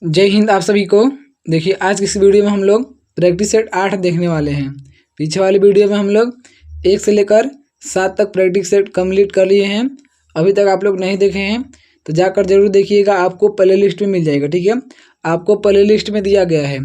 जय हिंद आप सभी को। देखिए आज की इस वीडियो में हम लोग प्रैक्टिस सेट 8 देखने वाले हैं। पीछे वाली वीडियो में हम लोग 1 से लेकर 7 तक प्रैक्टिस सेट कंप्लीट कर लिए हैं। अभी तक आप लोग नहीं देखे हैं तो जाकर जरूर देखिएगा, आपको प्ले लिस्ट में मिल जाएगा। ठीक है, आपको प्ले लिस्ट में दिया गया है।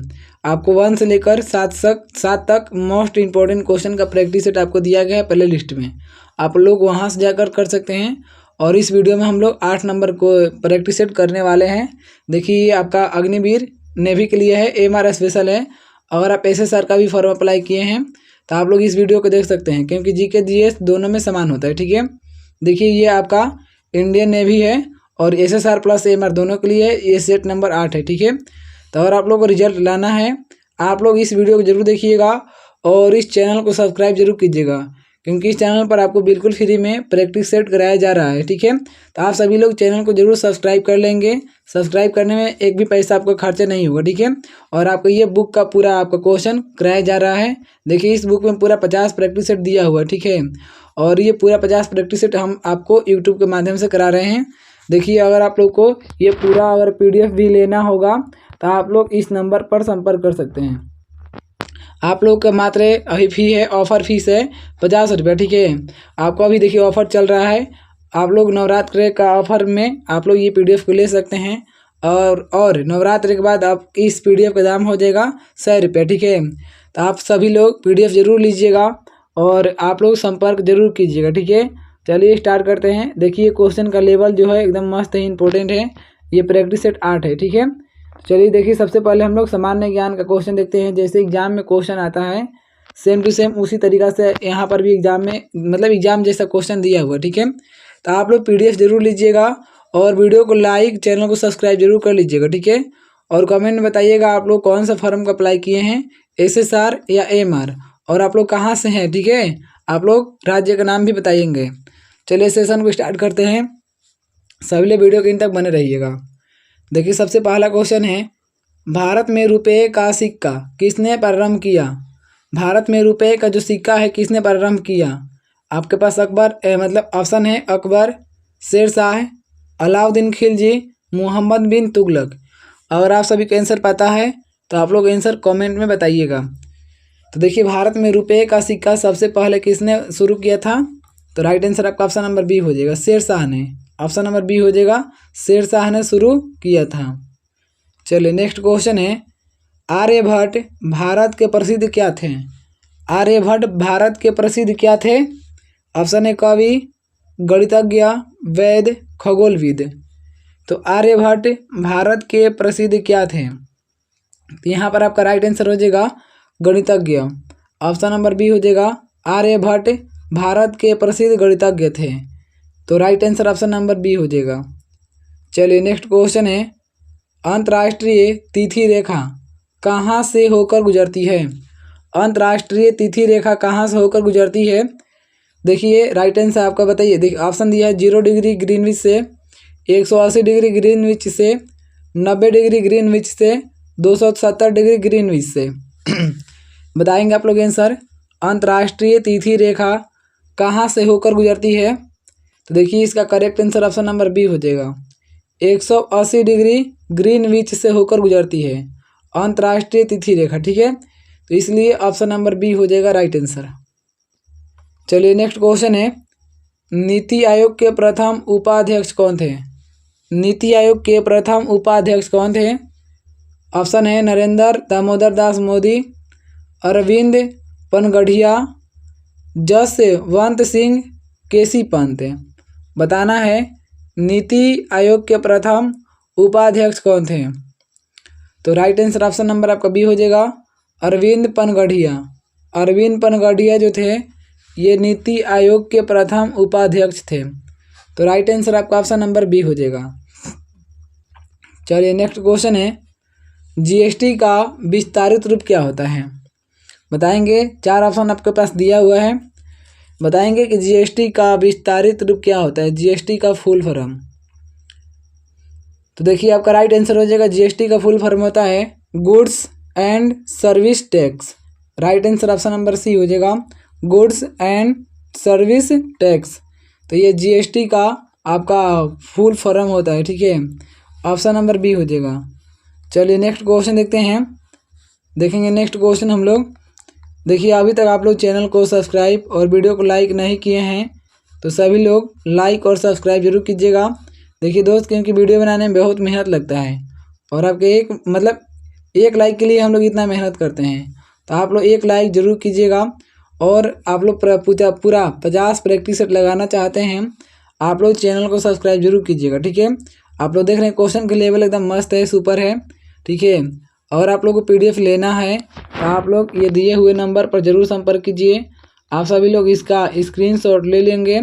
आपको 1 से लेकर 7 तक मोस्ट इंपॉर्टेंट क्वेश्चन का प्रैक्टिस सेट आपको दिया गया है प्ले लिस्ट में। आप लोग वहाँ से जाकर कर सकते हैं। और इस वीडियो में हम लोग 8 नंबर को प्रैक्टिस सेट करने वाले हैं। देखिए ये आपका अग्निवीर नेवी के लिए है, एमआर स्पेशल है। अगर आप एसएसआर का भी फॉर्म अप्लाई किए हैं तो आप लोग इस वीडियो को देख सकते हैं, क्योंकि जीके जीएस दोनों में समान होता है। ठीक है, देखिए ये आपका इंडियन नेवी है और एसएसआर प्लस एमआर दोनों के लिए ये सेट नंबर 8 है। ठीक है, तो अगर आप लोग को रिजल्ट लाना है आप लोग इस वीडियो को जरूर देखिएगा और इस चैनल को सब्सक्राइब जरूर कीजिएगा, क्योंकि इस चैनल पर आपको बिल्कुल फ्री में प्रैक्टिस सेट कराया जा रहा है। ठीक है, तो आप सभी लोग चैनल को जरूर सब्सक्राइब कर लेंगे। सब्सक्राइब करने में एक भी पैसा आपको खर्चा नहीं होगा। ठीक है, और आपको ये बुक का पूरा आपका क्वेश्चन कराया जा रहा है। देखिए इस बुक में पूरा 50 प्रैक्टिस सेट दिया हुआ है। ठीक है, और ये पूरा 50 प्रैक्टिस सेट हम आपको यूट्यूब के माध्यम से करा रहे हैं। देखिए अगर आप लोग को ये पूरा अगर PDF भी लेना होगा तो आप लोग इस नंबर पर संपर्क कर सकते हैं। आप लोग का मात्र अभी फी है, ऑफर फीस है 50 रुपये। ठीक है, आपको अभी देखिए ऑफर चल रहा है। आप लोग नवरात्र का ऑफर में आप लोग ये PDF को ले सकते हैं और नवरात्र के बाद आप इस PDF का दाम हो जाएगा 100 रुपये। ठीक है, तो आप सभी लोग PDF जरूर लीजिएगा और आप लोग संपर्क जरूर कीजिएगा। ठीक है, चलिए स्टार्ट करते हैं। देखिए क्वेश्चन का लेवल जो है एकदम मस्त है, इंपॉर्टेंट है। ये प्रैक्टिस सेट 8 है। ठीक है, चलिए देखिए सबसे पहले हम लोग सामान्य ज्ञान का क्वेश्चन देखते हैं। जैसे एग्जाम में क्वेश्चन आता है सेम टू सेम उसी तरीका से यहाँ पर भी एग्जाम में मतलब एग्जाम जैसा क्वेश्चन दिया हुआ। ठीक है, तो आप लोग PDF जरूर लीजिएगा और वीडियो को लाइक, चैनल को सब्सक्राइब जरूर कर लीजिएगा। ठीक है, और कमेंट में बताइएगा आप लोग कौन सा फॉर्म का अप्लाई किए हैं, SSR या MR, और आप लोग कहाँ से हैं। ठीक है, आप लोग राज्य का नाम भी बताइएंगे। चलिए सेशन को स्टार्ट करते हैं। सभी लोग वीडियो के इन तक बने रहिएगा। देखिए सबसे पहला क्वेश्चन है, भारत में रुपये का सिक्का किसने प्रारंभ किया। भारत में रुपये का जो सिक्का है किसने प्रारंभ किया। आपके पास मतलब ऑप्शन है अकबर, शेर शाह, अलाउद्दीन खिलजी, मोहम्मद बिन तुगलक। अगर आप सभी को आंसर पता है तो आप लोग आंसर कमेंट में बताइएगा। तो देखिए भारत में रुपये का सिक्का सबसे पहले किसने शुरू किया था, तो राइट आंसर आपका ऑप्शन नंबर बी हो जाएगा, शेर शाह ने। ऑप्शन नंबर बी हो जाएगा, शेर शाह ने शुरू किया था। चलिए नेक्स्ट क्वेश्चन है, आर्यभट्ट भारत के प्रसिद्ध क्या थे। आर्यभट्ट भारत के प्रसिद्ध क्या थे। ऑप्शन है कवि, गणितज्ञ, वैद्य, खगोलविद। तो आर्यभट्ट भारत के प्रसिद्ध क्या थे, तो यहाँ पर आपका राइट आंसर हो जाएगा गणितज्ञ। ऑप्शन नंबर बी हो जाएगा, आर्यभट्ट भारत के प्रसिद्ध गणितज्ञ थे। तो right answer option number B हो जाएगा। चलिए नेक्स्ट क्वेश्चन है, अंतर्राष्ट्रीय तिथि रेखा कहाँ से होकर गुजरती है। अंतर्राष्ट्रीय तिथि रेखा कहाँ से होकर गुजरती है। देखिए राइट आंसर आपका बताइए। देखिए ऑप्शन दिया है 0 डिग्री ग्रीनविच से, 180 डिग्री ग्रीनविच से, 90 डिग्री ग्रीनविच से, 270 डिग्री ग्रीनविच से। बताएंगे आप लोग आंसर। अंतर्राष्ट्रीय तिथि रेखा कहाँ से होकर गुजरती है, तो देखिए इसका correct answer option number B हो जाएगा, 180 डिग्री ग्रीनविच से होकर गुजरती है अंतर्राष्ट्रीय तिथि रेखा। ठीक है, तो इसलिए ऑप्शन नंबर बी हो जाएगा राइट आंसर। चलिए नेक्स्ट क्वेश्चन है, नीति आयोग के प्रथम उपाध्यक्ष कौन थे। नीति आयोग के प्रथम उपाध्यक्ष कौन थे। ऑप्शन है नरेंद्र दामोदर दास मोदी, अरविंद पनगढ़िया, जसवंत सिंह केसी पंत। बताना है नीति आयोग के प्रथम उपाध्यक्ष कौन थे, तो राइट आंसर ऑप्शन नंबर आपका बी हो जाएगा, अरविंद पनगढ़िया। अरविंद पनगढ़िया जो थे ये नीति आयोग के प्रथम उपाध्यक्ष थे। तो राइट आंसर आपका ऑप्शन नंबर बी हो जाएगा। चलिए नेक्स्ट क्वेश्चन है, GST का विस्तारित रूप क्या होता है। बताएंगे, 4 ऑप्शन आपके पास दिया हुआ है। बताएंगे कि GST का विस्तारित रूप क्या होता है, GST का फुल फॉर्म। तो देखिए आपका राइट आंसर हो जाएगा, GST का फुल फॉर्म होता है goods and service tax. Right answer option number C हो जाएगा, गुड्स एंड सर्विस टैक्स। तो ये GST का आपका फुल फॉर्म होता है। ठीक है, ऑप्शन नंबर बी हो जाएगा। चलिए नेक्स्ट क्वेश्चन देखते हैं। देखेंगे नेक्स्ट क्वेश्चन हम लोग। देखिए अभी तक आप लोग चैनल को सब्सक्राइब और वीडियो को लाइक नहीं किए हैं तो सभी लोग लाइक और सब्सक्राइब जरूर कीजिएगा। देखिए दोस्त, क्योंकि वीडियो बनाने में बहुत मेहनत लगता है और आपके एक लाइक के लिए हम लोग इतना मेहनत करते हैं, तो आप लोग एक लाइक ज़रूर कीजिएगा। और आप लोग पूरा 50 प्रैक्टिस सेट लगाना चाहते हैं, आप लोग चैनल को सब्सक्राइब जरूर कीजिएगा, ठीक है। आप लोग देख रहे हैं क्वेश्चन का लेवल एकदम मस्त है, सुपर है, ठीक है। और आप लोग को PDF लेना है तो आप लोग ये दिए हुए नंबर पर ज़रूर संपर्क कीजिए। आप सभी लोग इसका स्क्रीनशॉट ले लेंगे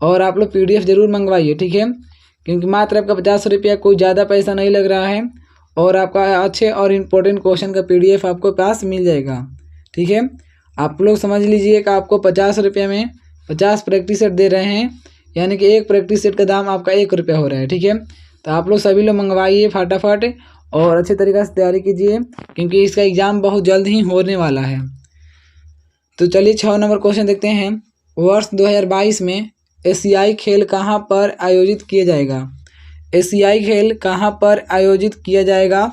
और आप लोग PDF ज़रूर मंगवाइए, ठीक है। क्योंकि मात्र आपका 50 रुपया कोई ज़्यादा पैसा नहीं लग रहा है और आपका अच्छे और इम्पोर्टेंट क्वेश्चन का PDF आपको पास मिल जाएगा, ठीक है। आप लोग समझ लीजिए कि आपको 50 रुपये में 50 प्रैक्टिस सेट दे रहे हैं, यानी कि एक प्रैक्टिस सेट का दाम आपका 1 रुपया हो रहा है, ठीक है। तो आप लोग सभी लोग मंगवाइए फटाफट और अच्छे तरीक़े से तैयारी कीजिए, क्योंकि इसका एग्ज़ाम बहुत जल्द ही होने वाला है। तो चलिए 6 नंबर क्वेश्चन देखते हैं। वर्ष 2022 में एशियाई खेल कहाँ पर आयोजित किया जाएगा? एशियाई खेल कहाँ पर आयोजित किया जाएगा?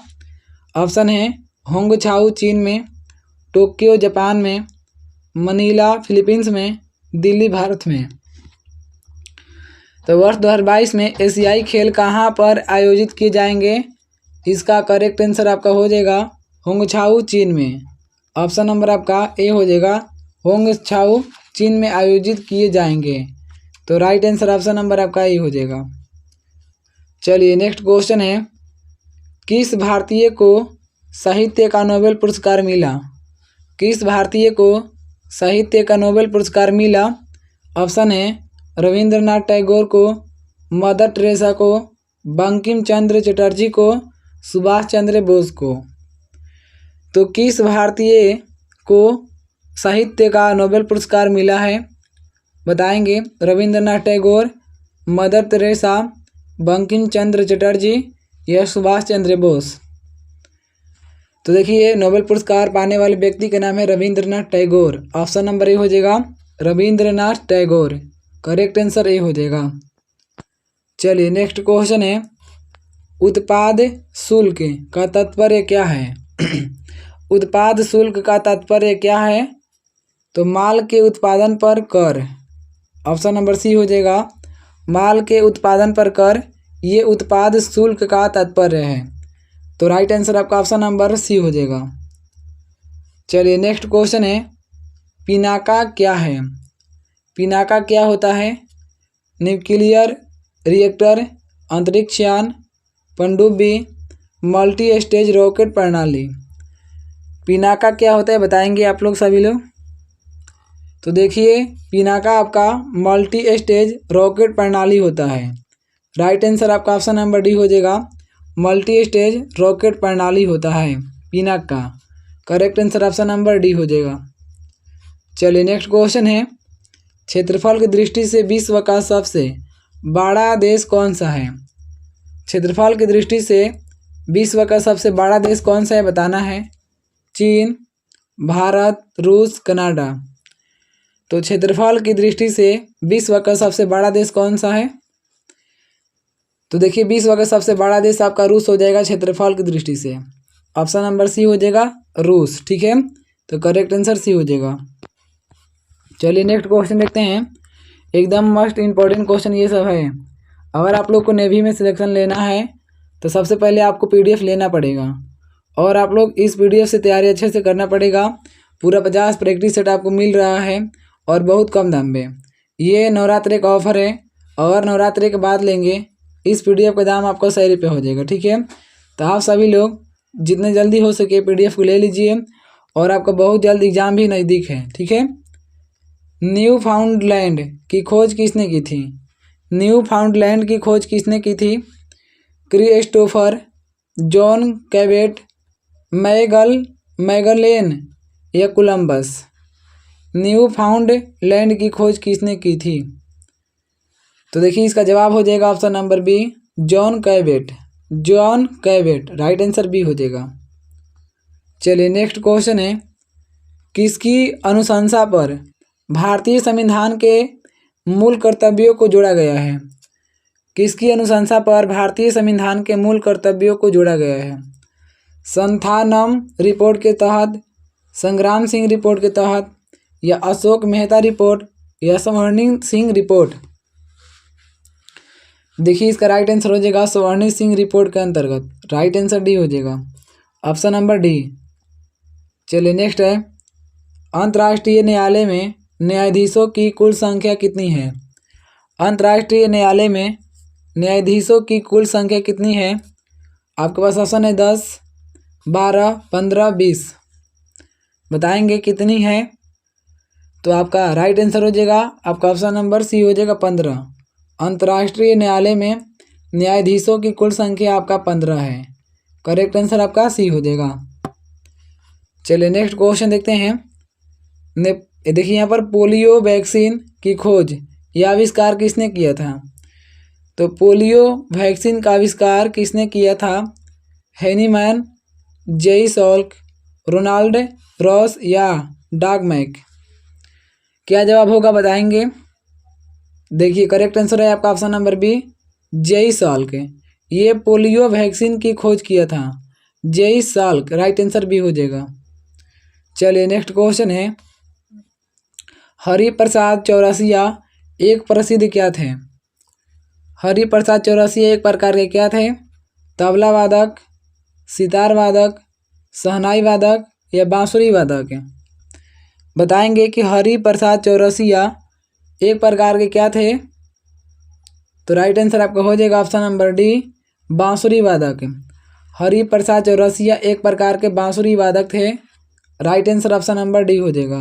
ऑप्शन है होंगछाऊ चीन में, टोक्यो जापान में, मनीला फिलीपींस में, दिल्ली भारत में। तो वर्ष 2022 में एशियाई खेल कहाँ पर आयोजित किए जाएंगे? इसका करेक्ट आंसर आपका हो जाएगा होंगछाऊ चीन में। ऑप्शन नंबर आपका ए हो जाएगा, होंगछाऊ चीन में आयोजित किए जाएंगे। तो राइट आंसर ऑप्शन नंबर आपका ए हो जाएगा। चलिए नेक्स्ट क्वेश्चन है, किस भारतीय को साहित्य का नोबेल पुरस्कार मिला? किस भारतीय को साहित्य का नोबेल पुरस्कार मिला? ऑप्शन है रविंद्रनाथ टैगोर को, मदर टेरेसा को, बंकिम चंद्र चटर्जी को, सुभाष चंद्र बोस को। तो किस भारतीय को साहित्य का नोबेल पुरस्कार मिला है? बताएंगे रविंद्रनाथ टैगोर, मदर टेरेसा, बंकिम चंद्र चटर्जी या सुभाष चंद्र बोस। तो देखिए नोबेल पुरस्कार पाने वाले व्यक्ति का नाम है Rabindranath Tagore. Option number A हो जाएगा Rabindranath Tagore. Correct answer A हो जाएगा। चलिए नेक्स्ट क्वेश्चन है, उत्पाद शुल्क का तात्पर्य क्या है? उत्पाद शुल्क का तात्पर्य क्या है? तो माल के उत्पादन पर कर। ऑप्शन नंबर सी हो जाएगा, माल के उत्पादन पर कर, ये उत्पाद शुल्क का तात्पर्य है। तो राइट आंसर आपका ऑप्शन नंबर सी हो जाएगा। चलिए नेक्स्ट क्वेश्चन है, पिनाका क्या है? पिनाका क्या होता है? न्यूक्लियर रिएक्टर, अंतरिक्ष यान, पनडुब्बी, मल्टी स्टेज रॉकेट प्रणाली। पिनाका क्या होता है बताएंगे आप लोग सभी लोग। तो देखिए पिनाका आपका मल्टी स्टेज रॉकेट प्रणाली होता है। राइट आंसर आपका ऑप्शन नंबर डी हो जाएगा, मल्टी स्टेज रॉकेट प्रणाली होता है Pinaka. Correct answer option number D हो जाएगा। चलिए नेक्स्ट क्वेश्चन है, क्षेत्रफल की दृष्टि से विश्व का सबसे बड़ा देश कौन सा है? क्षेत्रफल की दृष्टि से विश्व का सबसे बड़ा देश कौन सा है बताना है। चीन, भारत, रूस, कनाडा। तो क्षेत्रफल की दृष्टि से विश्व का सबसे बड़ा देश कौन सा है? तो देखिए विश्व का सबसे बड़ा देश आपका रूस हो जाएगा क्षेत्रफल की दृष्टि से। ऑप्शन नंबर सी हो जाएगा रूस, ठीक है। तो करेक्ट आंसर सी हो जाएगा। चलिए नेक्स्ट क्वेश्चन देखते हैं, एकदम मस्ट इम्पॉर्टेंट क्वेश्चन ये सब है। अगर आप लोग को नेवी में सिलेक्शन लेना है तो सबसे पहले आपको PDF लेना पड़ेगा और आप लोग इस PDF से तैयारी अच्छे से करना पड़ेगा। पूरा 50 प्रैक्टिस सेट आपको मिल रहा है और बहुत कम दाम में। ये नवरात्रि का ऑफर है और नवरात्रि के बाद लेंगे इस PDF का दाम आपको 100 रुपये हो जाएगा, ठीक है। तो आप सभी लोग जितने जल्दी हो सके PDF को ले लीजिए और आपका बहुत जल्द एग्ज़ाम भी नज़दीक है, ठीक है। न्यू फाउंडलैंड की खोज किसने की थी? न्यू फाउंडलैंड की खोज किसने की थी? क्रिस्टोफर, जॉन कैवेट, मैगलेन या कोलंबस। न्यू फाउंडलैंड की खोज किसने की थी? तो देखिए इसका जवाब हो जाएगा option number B, John Cavett. John Cavett right answer B हो जाएगा। चलिए नेक्स्ट क्वेश्चन है, किसकी अनुशंसा पर भारतीय संविधान के मूल कर्तव्यों को जोड़ा गया है? किसकी अनुशंसा पर भारतीय संविधान के मूल कर्तव्यों को जोड़ा गया है? संथानम रिपोर्ट के तहत, संग्राम सिंह रिपोर्ट के तहत, या अशोक मेहता रिपोर्ट, या स्वर्णिम सिंह रिपोर्ट। देखिए इसका राइट आंसर हो जाएगा स्वर्णिम सिंह रिपोर्ट के अंतर्गत। राइट आंसर डी हो जाएगा, ऑप्शन नंबर डी। चलिए नेक्स्ट है, अंतर्राष्ट्रीय न्यायालय में न्यायाधीशों की कुल संख्या कितनी है? अंतर्राष्ट्रीय न्यायालय में न्यायाधीशों की कुल संख्या कितनी है? आपके पास ऑप्शन है 10, 12, 15, 20। बताएंगे कितनी है? तो आपका राइट आंसर हो जाएगा आपका ऑप्शन नंबर सी हो जाएगा 15। अंतर्राष्ट्रीय न्यायालय में न्यायाधीशों की कुल संख्या आपका 15 है। करेक्ट आंसर आपका सी हो जाएगा। चलिए नेक्स्ट क्वेश्चन देखते हैं। देखिए यहाँ पर पोलियो वैक्सीन की खोज या आविष्कार किसने किया था? तो पोलियो वैक्सीन का आविष्कार किसने किया था? Hahnemann, J E Salk, Ronald Ross या डॉग-मैक? क्या जवाब होगा बताएंगे? देखिए करेक्ट आंसर है आपका option number B, J E Salk. ये पोलियो वैक्सीन की खोज किया था J E Salk. Right answer B हो जाएगा। चलिए नेक्स्ट क्वेश्चन है, हरिप्रसाद चौरसिया एक प्रसिद्ध क्या थे? हरिप्रसाद चौरसिया एक प्रकार के क्या थे? तबला वादक, सितार वादक, शहनाई वादक या बांसुरी वादक? बताएंगे कि हरिप्रसाद चौरसिया एक प्रकार के क्या थे? तो राइट आंसर आपका हो जाएगा ऑप्शन नंबर डी, बांसुरी वादक। हरिप्रसाद चौरसिया एक प्रकार के बांसुरी वादक थे। Right answer option number D हो जाएगा।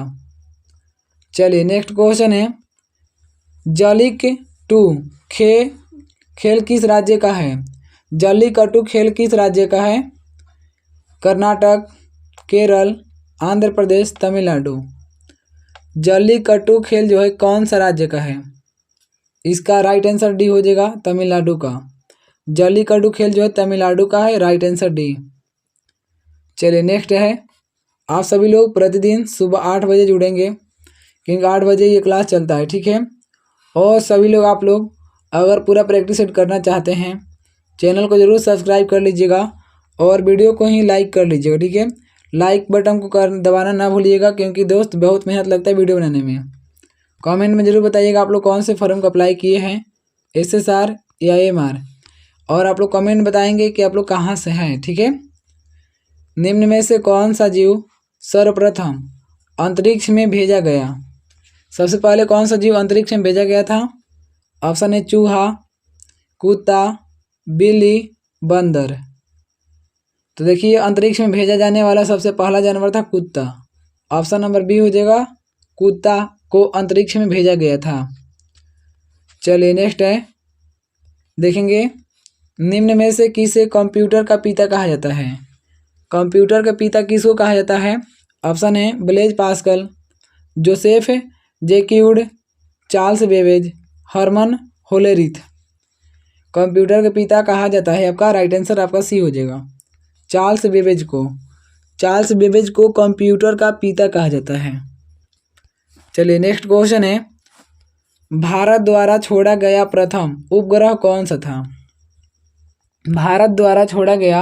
चलिए नेक्स्ट क्वेश्चन है, जल्लीकट्टू खेल किस राज्य का है? जल्लीकट्टू खेल किस राज्य का है? कर्नाटक, केरल, आंध्र प्रदेश, तमिलनाडु? जल्लीकट्टू खेल जो है कौन सा राज्य का है? इसका राइट आंसर डी हो जाएगा, तमिलनाडु का। जल्लीकट्टू खेल जो है तमिलनाडु का है। Right answer D. चलिए नेक्स्ट है, आप सभी लोग प्रतिदिन सुबह 8 बजे जुड़ेंगे क्योंकि 8 बजे ये क्लास चलता है, ठीक है। और सभी लोग आप लोग अगर पूरा प्रैक्टिस सेट करना चाहते हैं चैनल को ज़रूर सब्सक्राइब कर लीजिएगा और वीडियो को ही लाइक कर लीजिएगा, ठीक है। लाइक बटन को दबाना ना भूलिएगा क्योंकि दोस्त बहुत मेहनत लगता है वीडियो बनाने में। कमेंट में ज़रूर बताइएगा आप लोग कौन से फॉर्म को अप्लाई किए हैं, SSR या AMR, और आप लोग कमेंट बताएंगे कि आप लोग कहाँ से हैं, ठीक है। निम्न में से कौन सा जीव सर्वप्रथम अंतरिक्ष में भेजा गया? सबसे पहले कौन सा जीव अंतरिक्ष में भेजा गया था? ऑप्शन है चूहा, कुत्ता, बिल्ली, बंदर। तो देखिए अंतरिक्ष में भेजा जाने वाला सबसे पहला जानवर था कुत्ता। ऑप्शन नंबर बी हो जाएगा, कुत्ता को अंतरिक्ष में भेजा गया था। चलिए नेक्स्ट है, देखेंगे निम्न में से किसे कंप्यूटर का पिता कहा जाता है? कंप्यूटर का पिता किसको कहा जाता है? ऑप्शन है Blaise Pascal, Joseph Jacquard, Charles Babbage, Herman Hollerith. Computer के पिता कहा जाता है आपका राइट आंसर आपका सी हो जाएगा, चार्ल्स बेबेज को। चार्ल्स बेबेज को कंप्यूटर का पिता कहा जाता है। चलिए नेक्स्ट क्वेश्चन है, भारत द्वारा छोड़ा गया प्रथम उपग्रह कौन सा था? भारत द्वारा छोड़ा गया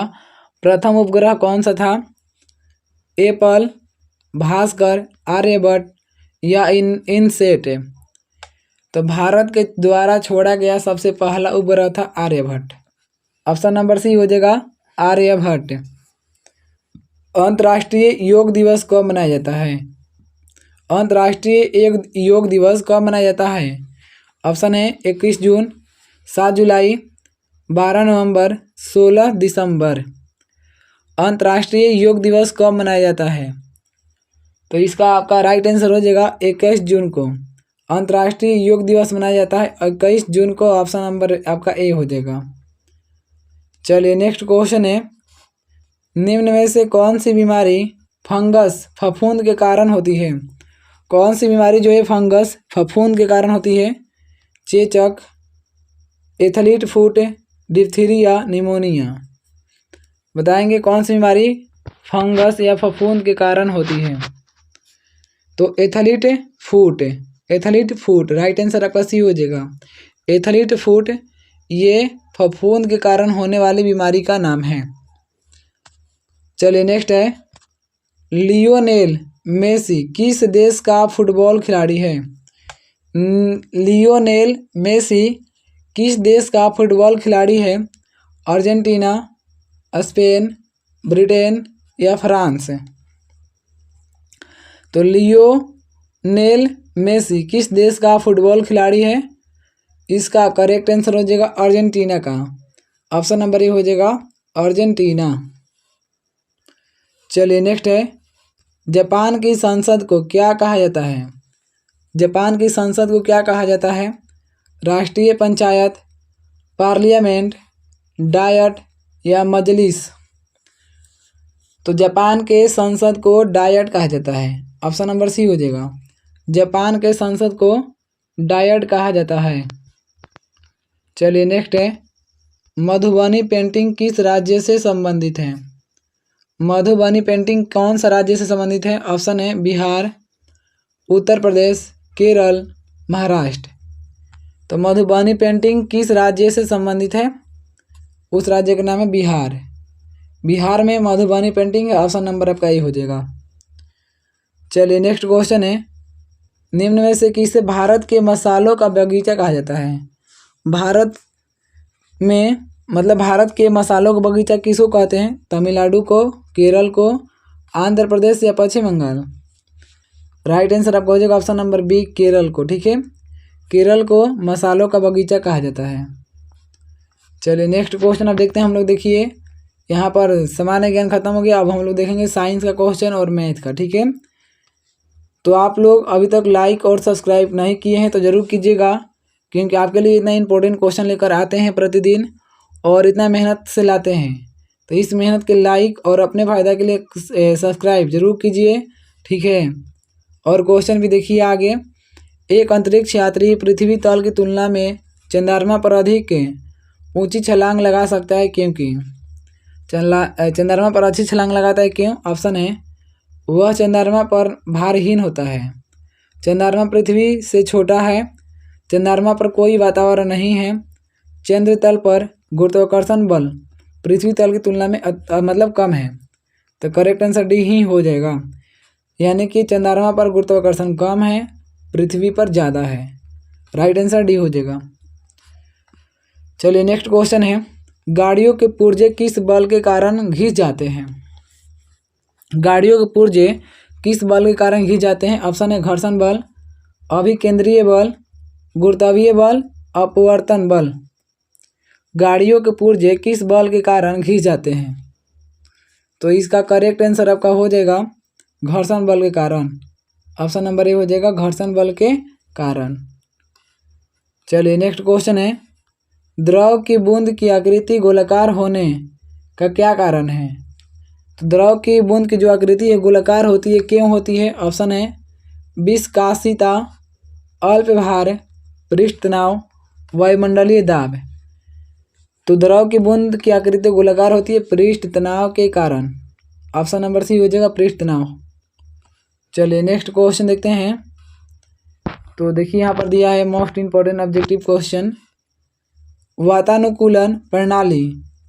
प्रथम उपग्रह कौन सा था? एप्पल, भास्कर, आर्यभट्ट या इनसेट? तो भारत के द्वारा छोड़ा गया सबसे पहला उपग्रह था आर्यभट्ट। ऑप्शन नंबर सी हो जाएगा, आर्यभट्ट। अंतर्राष्ट्रीय योग दिवस कब मनाया जाता है? अंतर्राष्ट्रीय योग दिवस कब मनाया जाता है? ऑप्शन है 21 जून, 7 जुलाई, 12 नवंबर, 16 दिसंबर। अंतर्राष्ट्रीय योग दिवस कब मनाया जाता है? तो इसका आपका राइट आंसर हो जाएगा 21 जून को। अंतर्राष्ट्रीय योग दिवस मनाया जाता है 21 जून को। ऑप्शन नंबर आपका ए हो जाएगा। चलिए नेक्स्ट क्वेश्चन है, निम्न में से कौन सी बीमारी फंगस फफूंद के कारण होती है? कौन सी बीमारी जो है फंगस फफूंद के कारण होती है? चेचक, एथलीट फुट, डिप्थीरिया, निमोनिया? बताएंगे कौन सी बीमारी फंगस या फफूंद के कारण होती है? तो athlete foot, athlete foot. Right answer आपका सी हो जाएगा, एथलीट फुट। ये फफूंद के कारण होने वाली बीमारी का नाम है। चलिए नेक्स्ट है, लियोनेल मेसी किस देश का फुटबॉल खिलाड़ी है? लियोनेल मेसी किस देश का फुटबॉल खिलाड़ी है? अर्जेंटीना, स्पेन, ब्रिटेन या फ्रांस? तो लियोनेल मेसी किस देश का फुटबॉल खिलाड़ी है? इसका करेक्ट आंसर हो जाएगा अर्जेंटीना का। ऑप्शन नंबर ए हो जाएगा अर्जेंटीना। चलिए नेक्स्ट है, जापान की संसद को क्या कहा जाता है? जापान की संसद को क्या कहा जाता है? राष्ट्रीय पंचायत, पार्लियामेंट, डायट या मजलिस? तो जापान के संसद को डायट कहा जाता है। ऑप्शन नंबर सी हो जाएगा, जापान के संसद को डायट कहा जाता है। चलिए नेक्स्ट है, मधुबनी पेंटिंग किस राज्य से संबंधित है? मधुबनी पेंटिंग कौन सा राज्य से संबंधित है? ऑप्शन है बिहार, उत्तर प्रदेश, केरल, महाराष्ट्र। तो मधुबनी पेंटिंग किस राज्य से संबंधित है? उस राज्य का नाम है बिहार। बिहार में मधुबनी पेंटिंग है। ऑप्शन नंबर आपका ए हो जाएगा। चलिए नेक्स्ट क्वेश्चन है, निम्न में से किसे भारत के मसालों का बगीचा कहा जाता है? भारत में मतलब भारत के मसालों का बगीचा किसको कहते हैं? तमिलनाडु को, केरल को, आंध्र प्रदेश या पश्चिम बंगाल? राइट आंसर आपका हो जाएगा ऑप्शन नंबर बी, केरल को। ठीक है, केरल को मसालों का बगीचा कहा जाता है। चलिए नेक्स्ट क्वेश्चन अब देखते हैं हम लोग। देखिए यहाँ पर सामान्य ज्ञान खत्म हो गया, अब हम लोग देखेंगे साइंस का क्वेश्चन और मैथ का। ठीक है, तो आप लोग अभी तक लाइक और सब्सक्राइब नहीं किए हैं तो ज़रूर कीजिएगा, क्योंकि आपके लिए इतना इंपॉर्टेंट क्वेश्चन लेकर आते हैं प्रतिदिन और इतना मेहनत से लाते हैं। तो इस मेहनत के लाइक और अपने फ़ायदा के लिए सब्सक्राइब जरूर कीजिए। ठीक है, और क्वेश्चन भी देखिए आगे, एक अंतरिक्ष यात्री पृथ्वी तल की तुलना में चंद्रमा पर अधिक ऊंची छलांग लगा सकता है क्योंकि? चंद्रमा पर अच्छी छलांग लगाता है क्यों? ऑप्शन है, वह चंद्रमा पर भारहीन होता है, चंद्रमा पृथ्वी से छोटा है, चंद्रमा पर कोई वातावरण नहीं है, चंद्र तल पर गुरुत्वाकर्षण बल पृथ्वी तल की तुलना में मतलब कम है। तो करेक्ट आंसर डी ही हो जाएगा, यानी कि चंद्रमा पर गुरुत्वाकर्षण कम है, पृथ्वी पर ज़्यादा है। राइट आंसर डी हो जाएगा। चलिए नेक्स्ट क्वेश्चन है, गाड़ियों के पुर्जे किस बल के कारण घिस जाते हैं? गाड़ियों के पुर्जे किस बल के कारण घिस जाते हैं? ऑप्शन है घर्षण बल, अभिकेंद्रीय बल, गुरुत्वीय बल, अपवर्तन बल। गाड़ियों के पुर्जे किस बल के कारण घिस जाते हैं? तो इसका करेक्ट आंसर आपका हो जाएगा घर्षण बल के कारण। ऑप्शन नंबर ए हो जाएगा घर्षण बल के कारण। चलिए नेक्स्ट क्वेश्चन है, द्रव की बूंद की आकृति गोलाकार होने का क्या कारण है? तो द्रव की बूंद की जो आकृति है गोलाकार होती है, क्यों होती है? ऑप्शन है विस्कासिता, अल्प भार, पृष्ठ तनाव, वायुमंडलीय दाब। तो द्रव की बूंद की आकृति गोलाकार होती है पृष्ठ तनाव के कारण। ऑप्शन नंबर सी हो जाएगा पृष्ठ तनाव। चलिए नेक्स्ट क्वेश्चन देखते हैं। तो देखिए यहाँ पर दिया है मोस्ट इंपॉर्टेंट ऑब्जेक्टिव क्वेश्चन, वातानुकूलन प्रणाली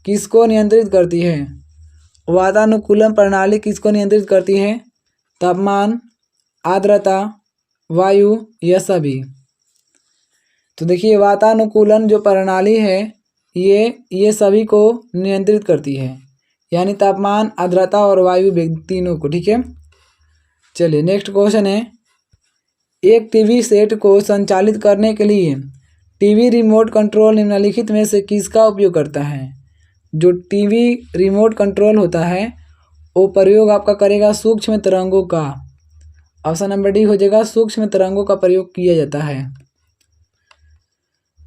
किसको नियंत्रित करती है? वातानुकूलन प्रणाली किसको नियंत्रित करती है? तापमान, आर्द्रता, वायु या सभी? तो देखिए वातानुकूलन जो प्रणाली है ये सभी को नियंत्रित करती है, यानी तापमान, आर्द्रता और वायु तीनों को। ठीक है, चलिए नेक्स्ट क्वेश्चन है, एक टीवी सेट को संचालित करने के लिए टीवी रिमोट कंट्रोल निम्नलिखित में से किसका उपयोग करता है? जो टीवी रिमोट कंट्रोल होता है वो प्रयोग आपका करेगा सूक्ष्म तरंगों का। ऑप्शन नंबर डी हो जाएगा सूक्ष्म तरंगों का प्रयोग किया जाता है।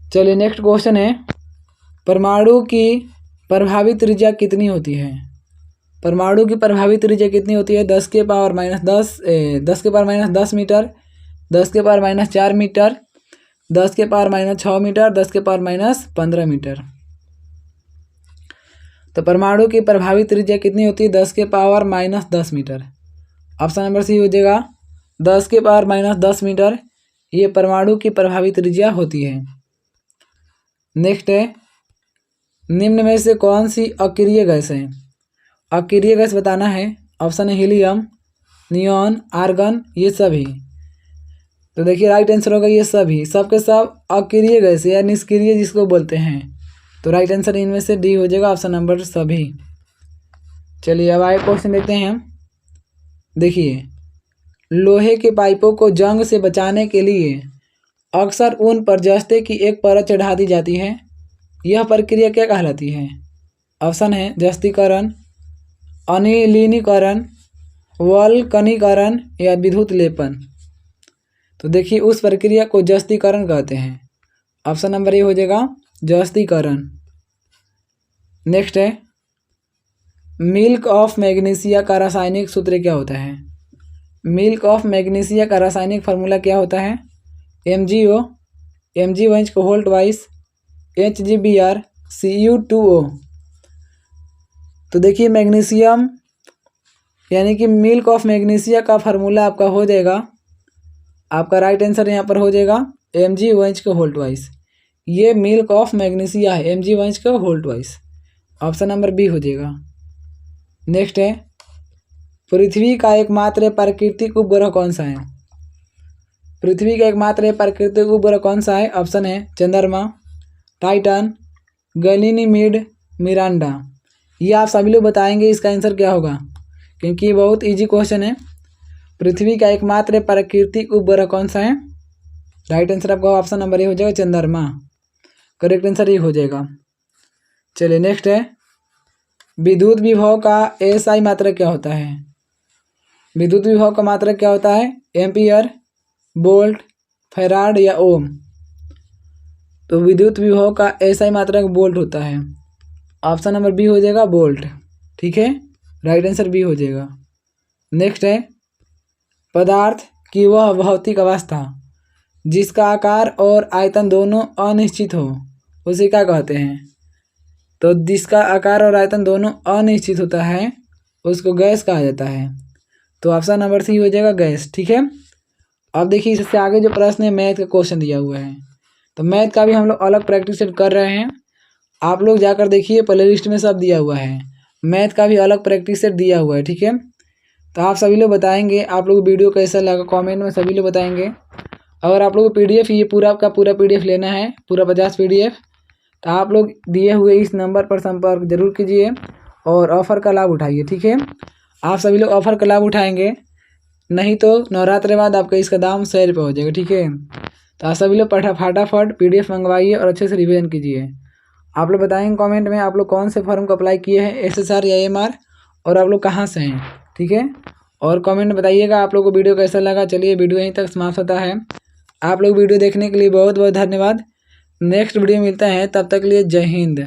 चलिए नेक्स्ट क्वेश्चन है, परमाणु की प्रभावी त्रिज्या कितनी होती है? परमाणु की प्रभावी त्रिज्या कितनी होती है? 10 के पावर माइनस 10 मीटर, 10 के पावर माइनस 4 मीटर, 10 के पावर माइनस 6 मीटर, 10 के पावर माइनस 15 मीटर। तो परमाणु की प्रभावी त्रिज्या कितनी होती है? 10 के power minus 10 metre. Option number C हो जाएगा 10 के पावर माइनस 10 मीटर, ये परमाणु की प्रभावी त्रिज्या होती है। नेक्स्ट है, निम्न में से कौन सी अक्रिय गैस है? अक्रिय गैस बताना है। ऑप्शन है हीलियम, नियॉन, आर्गन, ये सभी। तो देखिए राइट आंसर होगा ये सभी, सबके सब अक्रिय गैस या निष्क्रिय जिसको बोलते हैं। तो राइट आंसर इनमें से डी हो जाएगा, ऑप्शन नंबर सभी। चलिए अब आगे क्वेश्चन देखते हैं हम। देखिए लोहे के पाइपों को जंग से बचाने के लिए अक्सर उन पर जस्ते की एक परत चढ़ा दी जाती है। यह प्रक्रिया क्या कहलाती है? ऑप्शन है जस्तीकरण, अनिलीनीकरण, वल्कनीकरण या विद्युत लेपन। तो देखिए उस प्रक्रिया को जस्तीकरण कहते हैं। ऑप्शन नंबर ए हो जाएगा जस्तीकरण। नेक्स्ट है मिल्क ऑफ मैग्नीशिया का रासायनिक सूत्र क्या होता है? मिल्क ऑफ मैग्नीशिया का रासायनिक फार्मूला क्या होता है? MgO, Mg1 को होल्ट वाइस, HgBr, Cu2O। तो देखिए मैग्नीशियम यानी कि मिल्क ऑफ मैग्नीशिया का फार्मूला आपका हो जाएगा, आपका राइट आंसर यहाँ पर हो जाएगा Mg1 को होल्ट वाइस। ये मिल्क ऑफ मैग्नीशिया है, Mg1 को होल्ट वाइस। ऑप्शन नंबर बी हो जाएगा। नेक्स्ट है पृथ्वी का एकमात्र प्राकृतिक उपग्रह कौन सा है? पृथ्वी का एकमात्र प्राकृतिक उपग्रह कौन सा है? ऑप्शन है चंद्रमा, टाइटन, गैनीमेड, मिरांडा। ये आप सभी लोग बताएंगे इसका आंसर क्या होगा, क्योंकि ये बहुत इजी क्वेश्चन है। पृथ्वी का एकमात्र प्राकृतिक उपग्रह कौन सा है? राइट आंसर आपका ऑप्शन नंबर ए हो जाएगा चंद्रमा। करेक्ट आंसर ये हो जाएगा। चलिए नेक्स्ट है विद्युत विभव का एसआई मात्रक क्या होता है? विद्युत विभव का मात्रक क्या होता है? एम्पियर, वोल्ट, फैराड या ओम। तो विद्युत विभव का एसआई मात्रक वोल्ट होता है। ऑप्शन नंबर बी हो जाएगा वोल्ट। ठीक है, राइट आंसर बी हो जाएगा। नेक्स्ट है पदार्थ की वह भौतिक अवस्था जिसका आकार और आयतन दोनों अनिश्चित हो उसे क्या कहते हैं? तो जिसका आकार और आयतन दोनों अनिश्चित होता है उसको गैस कहा जाता है। तो ऑप्शन नंबर सी हो जाएगा गैस। ठीक है, अब देखिए इससे आगे जो प्रश्न है मैथ का क्वेश्चन दिया हुआ है, तो मैथ का भी हम लोग अलग प्रैक्टिस कर रहे हैं। आप लोग जाकर देखिए प्ले लिस्ट में सब दिया हुआ है, मैथ का भी अलग प्रैक्टिस सेट दिया हुआ है। ठीक है, तो आप सभी लोग बताएंगे आप लोग वीडियो कैसा लगा, कमेंट में सभी लोग बताएंगे। अगर आप लोग को PDF ये पूरा का पूरा PDF लेना है, पूरा 50 PDF, तो आप लोग दिए हुए इस नंबर पर संपर्क जरूर कीजिए और ऑफ़र का लाभ उठाइए। ठीक है, आप सभी लोग ऑफ़र का लाभ उठाएंगे, नहीं तो नवरात्रि बाद आपका इसका दाम 100 रुपये हो जाएगा। ठीक है, तो आप सभी लोग फटाफट PDF मंगवाइए और अच्छे से रिवीजन कीजिए। आप लोग बताएंगे कमेंट में आप लोग कौन से फॉर्म को अप्लाई किए हैं, SSR या AMR, और आप लोग कहाँ से हैं। ठीक है, और कमेंट में बताइएगा आप लोग को वीडियो कैसा लगा। चलिए वीडियो यहीं तक समाप्त होता है। आप लोग वीडियो देखने के लिए बहुत बहुत धन्यवाद। नेक्स्ट वीडियो मिलता है, तब तक के लिए जय हिंद।